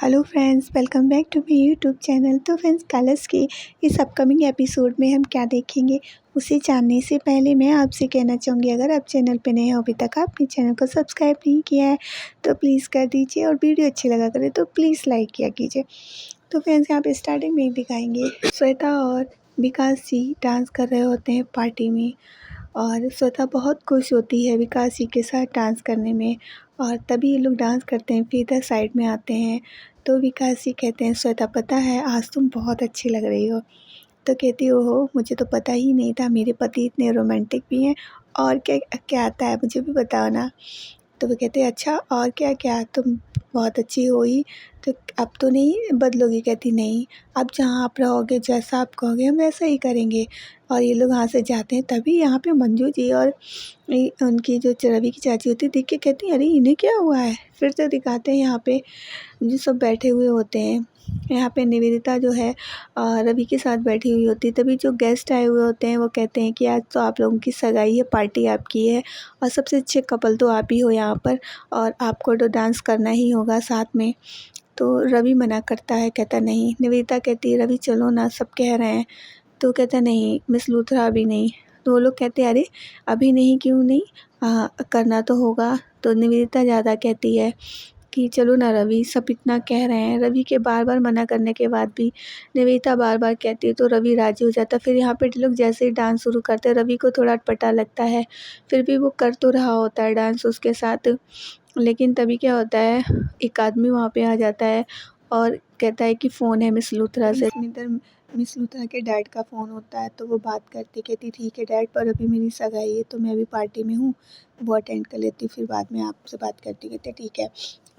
Hello friends, welcome back to my YouTube channel. तो friends, Colors के इस upcoming episode में हम क्या देखेंगे उसे जानने से पहले मैं आपसे कहना चाहूँगी, अगर आप चैनल पे नए हो, अभी तक आपने चैनल को सब्सक्राइब नहीं किया है तो प्लीज़ कर दीजिए, और वीडियो अच्छी लगा करे तो प्लीज़ लाइक किया कीजिए। तो फ्रेंड्स, यहाँ पे स्टार्टिंग में दिखाएंगे श्वेता और विकास जी डांस कर रहे होते हैं पार्टी में, और श्वेता बहुत खुश होती है विकास जी के साथ डांस करने में। और तभी ये लोग डांस करते हैं, फिर इधर साइड में आते हैं तो विकास जी कहते हैं, श्वेता पता है आज तुम बहुत अच्छी लग रही हो। तो कहती ओहो, मुझे तो पता ही नहीं था, मेरे पति इतने रोमांटिक भी हैं। और क्या क्या आता है मुझे भी बताओ ना। तो वो कहते अच्छा, और क्या क्या, तुम बहुत अच्छी हो ही, तो अब तो नहीं बदलोगी। कहती नहीं, अब जहाँ आप रहोगे, जैसा आप कहोगे हम वैसा ही करेंगे। और ये लोग वहाँ से जाते हैं, तभी यहाँ पे मंजू जी और उनकी जो रवि की चाची होती है देख के कहती हैं, अरे इन्हें क्या हुआ है। फिर तो दिखाते हैं यहाँ पे जो सब बैठे हुए होते हैं। यहाँ पे निवेदिता जो है रवि के साथ बैठी हुई होती है। तभी जो गेस्ट आए हुए होते हैं वो कहते हैं कि आज तो आप लोगों की सगाई है, पार्टी आपकी है, और सबसे अच्छे कपल तो आप ही हो यहाँ पर, और आपको तो डांस करना ही होगा साथ में। तो रवि मना करता है, कहता नहीं। निवेदिता कहती है, रवि चलो ना, सब कह रहे हैं। तो कहता नहीं मिस लूथरा, अभी नहीं। तो वो लोग कहते हैं, अरे अभी नहीं, क्यों नहीं, करना तो होगा। तो निवेदिता ज़्यादा कहती है कि चलो ना रवि, सब इतना कह रहे हैं। रवि के बार बार मना करने के बाद भी निवेदिता बार बार कहती है तो रवि राजी हो जाता है। फिर यहाँ पे लोग जैसे ही डांस शुरू करते हैं, रवि को थोड़ा अटपटा लगता है, फिर भी वो कर तो रहा होता है डांस उसके साथ। लेकिन तभी क्या होता है, एक आदमी वहाँ पे आ जाता है और कहता है कि फ़ोन है मिस लूथरा से। इधर मिस लूथरा के डैड का फ़ोन होता है, तो वो बात करती, कहती ठीक है डैड, पर अभी मेरी सगाई है तो मैं अभी पार्टी में हूँ, वो अटेंड कर लेती हूँ, फिर बाद में आपसे बात करती। कहते ठीक है।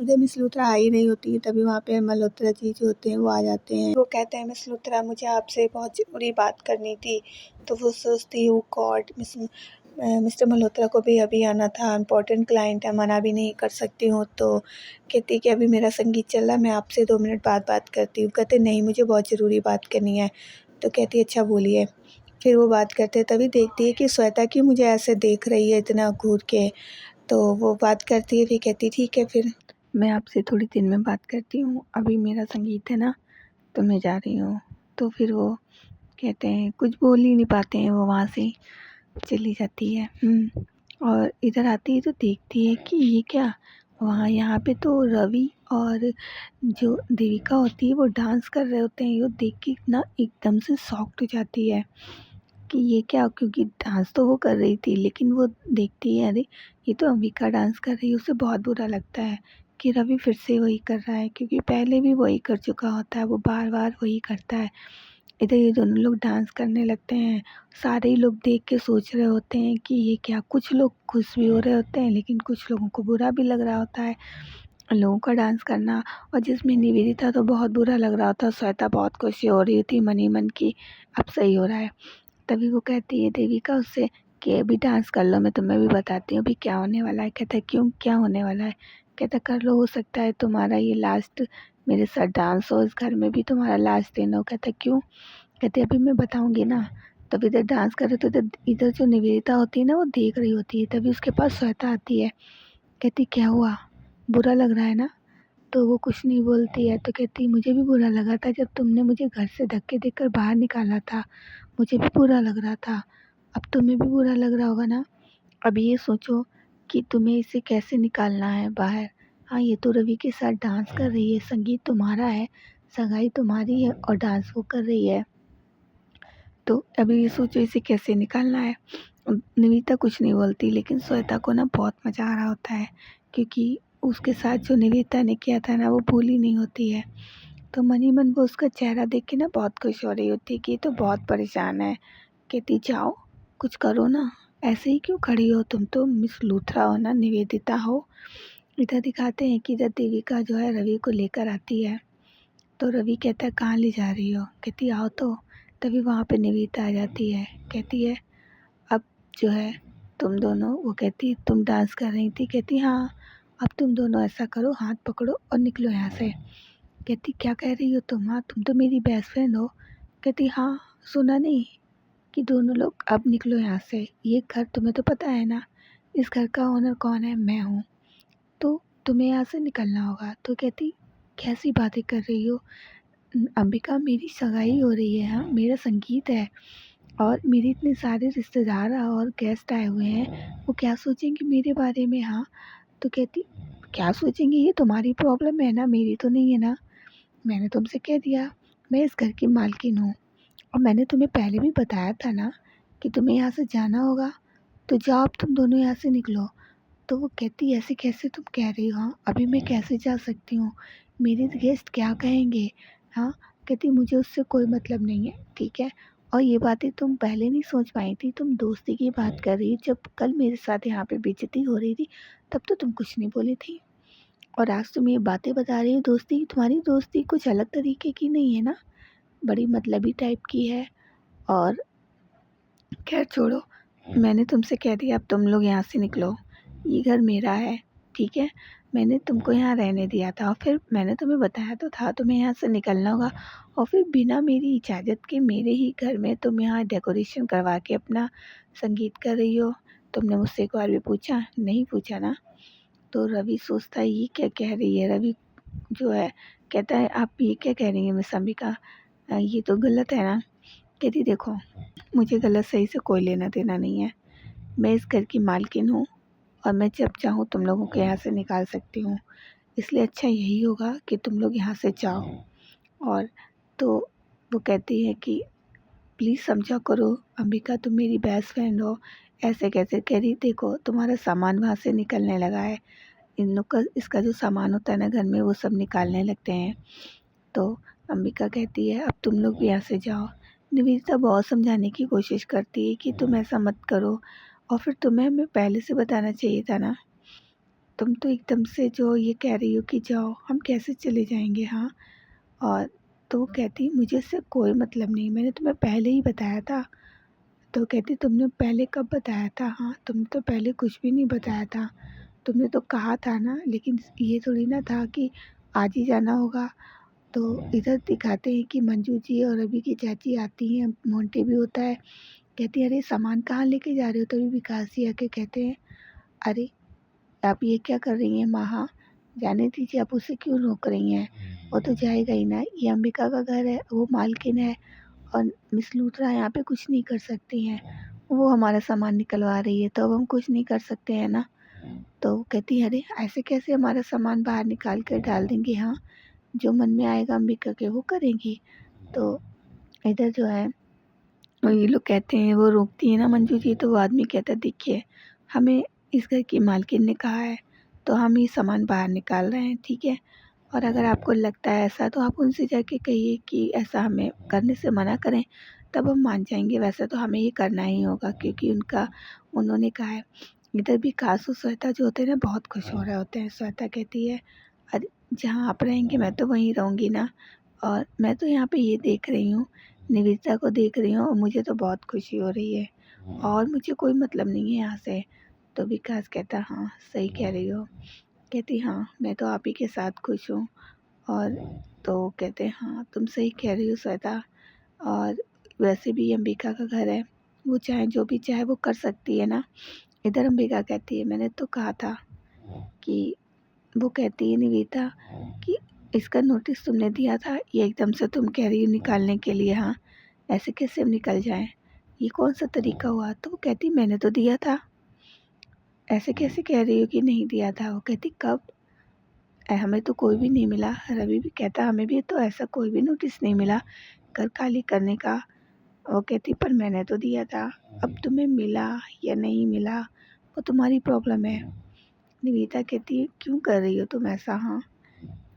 उधर मिस लूथरा आ ही रही होती है, तभी वहाँ पे मल्होत्रा जी जो होते हैं वो आ जाते हैं। वो कहते हैं, मिस लूथरा मुझे आपसे बहुत ज़रूरी बात करनी थी। तो वो सोचती है, गॉड, मिस्टर मल्होत्रा को भी अभी आना था, इम्पोर्टेंट क्लाइंट है, मना भी नहीं कर सकती हूँ। तो कहती कि अभी मेरा संगीत चल रहा है, मैं आपसे 2 मिनट बाद बात करती हूँ। कहते नहीं, मुझे बहुत ज़रूरी बात करनी है। तो कहती अच्छा बोलिए। फिर वो बात करते तभी देखती है कि श्वेता क्यों मुझे ऐसे देख रही है इतना घूर के। तो वो बात करती है, फिर कहती ठीक है, फिर मैं आपसे थोड़ी देर में बात करती हूँ, अभी मेरा संगीत है ना, तो मैं जा रही हूँ। तो फिर वो कहते हैं, कुछ बोल ही नहीं पाते हैं, वो वहाँ से चली जाती है। और इधर आती है तो देखती है कि ये क्या, वहाँ यहाँ पे तो रवि और जो देविका होती है वो डांस कर रहे होते हैं। ये देख के ना एकदम से शॉक्ड हो जाती है कि ये क्या, क्योंकि डांस तो वो कर रही थी, लेकिन वो देखती है, अरे ये तो अंबिका डांस कर रही है। उसे बहुत बुरा लगता है कि रवि फिर से वही कर रहा है, क्योंकि पहले भी वही कर चुका होता है, वो बार बार वही करता है। इधर ये दोनों लोग डांस करने लगते हैं। सारे ही लोग देख के सोच रहे होते हैं कि ये क्या। कुछ लोग खुश भी हो रहे होते हैं, लेकिन कुछ लोगों को बुरा भी लग रहा होता है लोगों का डांस करना। और जिसमें निवेदिता तो बहुत बुरा लग रहा था, श्वेता बहुत खुशी हो रही थी मन ही मन की, अब सही हो रहा है। तभी वो कहती है देविका उससे कि अभी डांस कर लो, मैं तुम्हें भी बताती हूँ अभी क्या होने वाला है। कहता है क्यों, क्या होने वाला है। कहता कर लो, हो सकता है तुम्हारा ये लास्ट मेरे साथ डांस हो, इस घर में भी तुम्हारा लास्ट दिन हो। कहता क्यों। कहते अभी मैं बताऊंगी ना। तब इधर डांस कर रहे तो इधर इधर जो निवेदिता होती है ना, वो देख रही होती है। तभी उसके पास श्वेता आती है, कहती क्या हुआ, बुरा लग रहा है ना। तो वो कुछ नहीं बोलती है। तो कहती मुझे भी बुरा लगा था जब तुमने मुझे घर से धक्के देकर बाहर निकाला था, मुझे भी बुरा लग रहा था, अब तुम्हें भी बुरा लग रहा होगा ना। अब ये सोचो कि तुम्हें इसे कैसे निकालना है बाहर। हाँ, ये तो रवि के साथ डांस कर रही है, संगीत तुम्हारा है, सगाई तुम्हारी है, और डांस वो कर रही है। तो अभी ये सोचो इसे कैसे निकालना है। निवेदिता कुछ नहीं बोलती, लेकिन श्वेता को ना बहुत मज़ा आ रहा होता है, क्योंकि उसके साथ जो निवेदिता ने किया था ना, वो भूली नहीं होती है। तो मन ही मन वो उसका चेहरा देख के ना बहुत खुश हो रही होती है कि ये तो बहुत परेशान है। कहती जाओ कुछ करो ना, ऐसे ही क्यों खड़ी हो, तुम तो मिस लूथरा हो ना, निवेदिता हो। इधर दिखाते हैं कि इधर देविका जो है रवि को लेकर आती है। तो रवि कहता है कहाँ ले जा रही हो। कहती आओ तो। तभी वहाँ पे निवेदिता आ जाती है, कहती है अब जो है तुम दोनों, वो कहती तुम डांस कर रही थी। कहती हाँ, अब तुम दोनों ऐसा करो, हाथ पकड़ो और निकलो यहाँ से। कहती क्या कह रही हो तुम, हाँ तुम तो मेरी बेस्ट फ्रेंड हो। कहती हाँ, सुना नहीं कि दोनों लोग अब निकलो यहाँ से, ये घर तुम्हें तो पता है ना, इस घर का ओनर कौन है, मैं हूँ, तो तुम्हें यहाँ से निकलना होगा। तो कहती कैसी बातें कर रही हो? अंबिका, मेरी सगाई हो रही है, हाँ, मेरा संगीत है और मेरे इतने सारे रिश्तेदार और गेस्ट आए हुए हैं, वो क्या सोचेंगे मेरे बारे में, हाँ? तो कहती, क्या सोचेंगे ये तुम्हारी प्रॉब्लम है ना, मेरी तो नहीं है ना। मैंने तुमसे कह दिया, मैं इस घर की मालकिन हूँ और मैंने तुम्हें पहले भी बताया था ना कि तुम्हें यहाँ से जाना होगा, तो जाओ अब तुम दोनों यहाँ से निकलो। तो वो कहती, ऐसे कैसे तुम कह रही हो, हाँ? अभी मैं कैसे जा सकती हूँ? मेरे गेस्ट क्या कहेंगे, हाँ? कहती, मुझे उससे कोई मतलब नहीं है, ठीक है? और ये बातें तुम पहले नहीं सोच पाई थी, तुम दोस्ती की बात कर रही, जब कल मेरे साथ यहाँ पे बेइज्जती हो रही थी, तब तो तुम कुछ नहीं बोली थी। और आज तुम ये बातें बता रही हो दोस्ती की, तुम्हारी दोस्ती कुछ अलग तरीके की नहीं है ना, बड़ी मतलबी टाइप की है। और खैर छोड़ो, मैंने तुमसे कह दिया अब तुम लोग यहाँ से निकलो, ये घर मेरा है, ठीक है? मैंने तुमको यहाँ रहने दिया था और फिर मैंने तुम्हें बताया तो था तुम्हें यहाँ से निकलना होगा, और फिर बिना मेरी इजाज़त के मेरे ही घर में तुम यहाँ डेकोरेशन करवा के अपना संगीत कर रही हो। तुमने मुझसे एक बार भी पूछा? नहीं पूछा ना। तो रवि सोचता है ये क्या कह रही है, रवि जो है कहता है आप ये क्या कह रही हैं मिस अंबिका, ये तो गलत है ना। कहती, देखो, मुझे गलत सही से कोई लेना देना नहीं है, मैं इस घर की मालकिन हूँ और मैं जब चाहूँ तुम लोगों को यहाँ से निकाल सकती हूँ, इसलिए अच्छा यही होगा कि तुम लोग यहाँ से जाओ। और तो वो कहती है कि प्लीज़ समझा करो अंबिका, तुम मेरी बेस्ट फ्रेंड हो, ऐसे कैसे? कह रही, देखो तुम्हारा सामान वहाँ से निकलने लगा है, इन लोग का इसका जो सामान होता है ना घर में, वो सब निकालने लगते हैं। तो अंबिका कहती है अब तुम लोग भी यहाँ से जाओ। निवेदिता बहुत समझाने की कोशिश करती है कि तुम ऐसा मत करो, और फिर तुम्हें हमें पहले से बताना चाहिए था ना, तुम तो एकदम से जो ये कह रही हो कि जाओ, हम कैसे चले जाएंगे, हाँ? और तो वो कहती, मुझे इससे कोई मतलब नहीं, मैंने तुम्हें पहले ही बताया था। तो कहती, तुमने पहले कब बताया था, हाँ? तुमने तो पहले कुछ भी नहीं बताया था, तुमने तो कहा था ना, लेकिन ये थोड़ी ना था कि आज ही जाना होगा। तो इधर दिखाते हैं कि मंजू जी और रवि की चाची आती हैं, मोंटी भी होता है। कहती है, अरे सामान कहाँ लेके जा रहे हो? तभी विकास जी आके कहते हैं, अरे आप ये क्या कर रही हैं माँ, हाँ? जाने दीजिए, आप उसे क्यों रोक रही हैं? वो तो जाएगा ही ना, ये अंबिका का घर है, वो मालकिन है और मिस लूथरा यहाँ पे कुछ नहीं कर सकती हैं, वो हमारा सामान निकलवा रही है तो अब हम कुछ नहीं कर सकते हैं ना। तो वो कहती है, अरे ऐसे कैसे हमारा सामान बाहर निकाल कर डाल देंगी, हाँ? जो मन में आएगा अंबिका के वो करेंगी। तो इधर जो है, और ये लोग कहते हैं, वो रोकती है ना मंजू जी, तो वो आदमी कहता है, देखिए हमें इस घर की मालकिन ने कहा है तो हम ये सामान बाहर निकाल रहे हैं, ठीक है? और अगर आपको लगता है ऐसा तो आप उनसे जाके कहिए कि ऐसा हमें करने से मना करें, तब हम मान जाएंगे, वैसे तो हमें ये करना ही होगा क्योंकि उन्होंने कहा है। इधर भी कासु श्वेता जो होते हैं ना, बहुत खुश हो रहे होते हैं। श्वेता कहती है, अरे जहाँ आप रहेंगे मैं तो वहीं रहूँगी ना, और मैं तो यहाँ पे ये देख रही हूँ, निवेदिता को देख रही हूँ और मुझे तो बहुत खुशी हो रही है और मुझे कोई मतलब नहीं है यहाँ से। तो विकास कहता, हाँ सही कह रही हो। कहती, हाँ मैं तो आप ही के साथ खुश हूँ। और तो कहते, हाँ तुम सही कह रही हो श्वेता, और वैसे भी अंबिका का घर है, वो चाहे जो भी चाहे वो कर सकती है ना। इधर अंबिका कहती है, मैंने तो कहा था कि, वो कहती है निवेदिता कि इसका नोटिस तुमने दिया था, ये एकदम से तुम कह रही हो निकालने के लिए, हाँ? ऐसे कैसे हम निकल जाएं, ये कौन सा तरीका हुआ? तो वो कहती, मैंने तो दिया था। ऐसे कैसे कह रही हो कि नहीं दिया था? वो कहती, कब? हमें तो कोई भी नहीं मिला। रवि भी कहता, हमें भी तो ऐसा कोई भी नोटिस नहीं मिला घर खाली करने का। वो कहती, पर मैंने तो दिया था, अब तुम्हें मिला या नहीं मिला वो तुम्हारी प्रॉब्लम है। निवेदिता कहती है, क्यों कर रही हो तुम ऐसा, हाँ?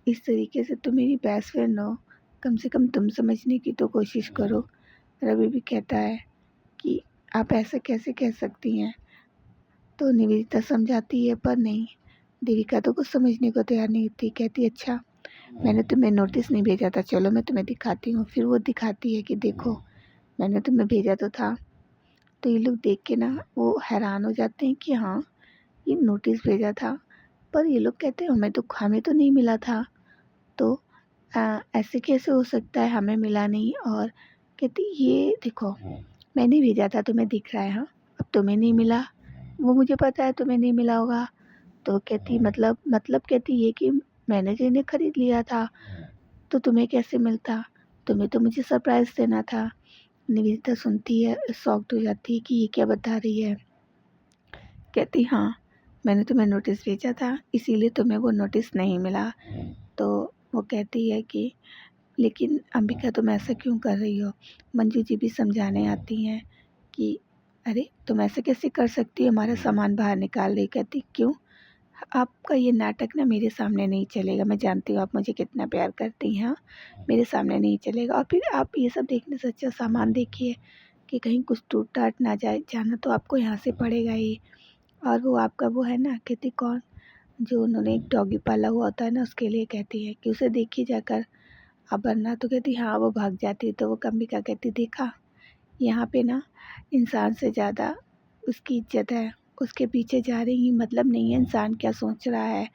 इस तरीके से तुम मेरी बेस्ट फ्रेंड हो, कम से कम तुम समझने की तो कोशिश करो। रवि भी कहता है कि आप ऐसा कैसे कह सकती हैं? तो निवेदिता समझाती है पर नहीं, देविका तो कुछ समझने को तैयार नहीं होती। कहती, अच्छा मैंने तुम्हें नोटिस नहीं भेजा था, चलो मैं तुम्हें दिखाती हूँ। फिर वो दिखाती है कि देखो मैंने तुम्हें भेजा तो था। तो ये लोग देख के ना वो हैरान हो जाते हैं कि हाँ ये नोटिस भेजा था, पर ये लोग कहते हैं हमें तो नहीं मिला था। तो ऐसे कैसे हो सकता है हमें मिला नहीं? और कहती, ये देखो मैंने भेजा था, तुम्हें दिख रहा है, हाँ? अब तुम्हें नहीं मिला, वो मुझे पता है तुम्हें नहीं मिला होगा। तो कहती, मतलब कहती ये कि मैंने तो इन्हें खरीद लिया था, तो तुम्हें कैसे मिलता? तुम्हें तो मुझे सरप्राइज़ देना था। निवेदिता सुनती है, शॉक्ड हो जाती है कि ये क्या बता रही है। कहती हाँ, मैंने तुम्हें नोटिस भेजा था, इसीलिए तुम्हें वो नोटिस नहीं मिला। तो वो कहती है कि लेकिन अंबिका तुम ऐसा क्यों कर रही हो? मंजू जी भी समझाने आती हैं कि अरे तुम ऐसे कैसे कर सकती हो, हमारा सामान बाहर निकाल रही। कहती क्यों? आपका ये नाटक ना मेरे सामने नहीं चलेगा। मैं जानती हूँ आप मुझे कितना प्यार करती हैं, हाँ, मेरे सामने नहीं चलेगा। और फिर आप ये सब देखने से अच्छा सामान देखिए कि कहीं कुछ टूट-टाट ना जाए, जाना तो आपको यहाँ से पड़ेगा ही। और वो आपका वो है ना, कहती कौन? जो उन्होंने एक डॉगी पाला हुआ होता है ना, उसके लिए कहती है कि उसे देखिए जाकर। अब वरना तो कहती हाँ, वो भाग जाती है। तो वो अंबिका कहती देखा, यहाँ पे ना इंसान से ज़्यादा उसकी इज़्ज़त है, उसके पीछे जा रही हैं, मतलब नहीं है इंसान क्या सोच रहा है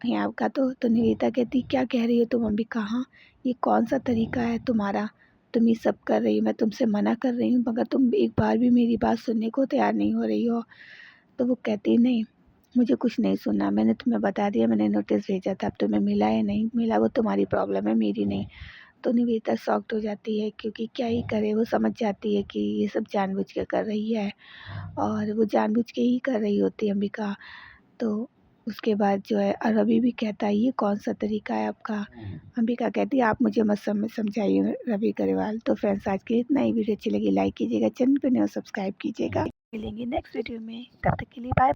यहाँ का। तो निवेदिता कहती क्या कह रही हो तुम अंबिका? हाँ, ये कौन-सा तरीका है तुम्हारा? तुम ये सब कर रही हो, मैं तुमसे मना कर रही हूँ मगर तुम एक बार भी मेरी बात सुनने को तैयार नहीं हो रही हो। तो वो कहती नहीं, मुझे कुछ नहीं सुनना, मैंने तुम्हें बता दिया, मैंने नोटिस भेजा था, अब तुम्हें मिला या नहीं मिला वो तुम्हारी प्रॉब्लम है, मेरी नहीं। तो निवेदिता शॉक्ड हो जाती है क्योंकि क्या ही करे, वो समझ जाती है कि ये सब जानबूझ के कर रही है और वो जानबूझ के ही कर रही होती है अंबिका। तो उसके बाद जो है रवि भी कहता है ये कौन-सा तरीका है आपका? अंबिका कहती है आप मुझे मत समझाइए रवि ग्रेवाल। तो फ्रेंड्स आज के लिए इतना ही। वीडियो अच्छी लगी लाइक कीजिएगा, चैनल पे नए हो सब्सक्राइब कीजिएगा। मिलेंगे नेक्स्ट वीडियो में, तब तक के लिए बाय।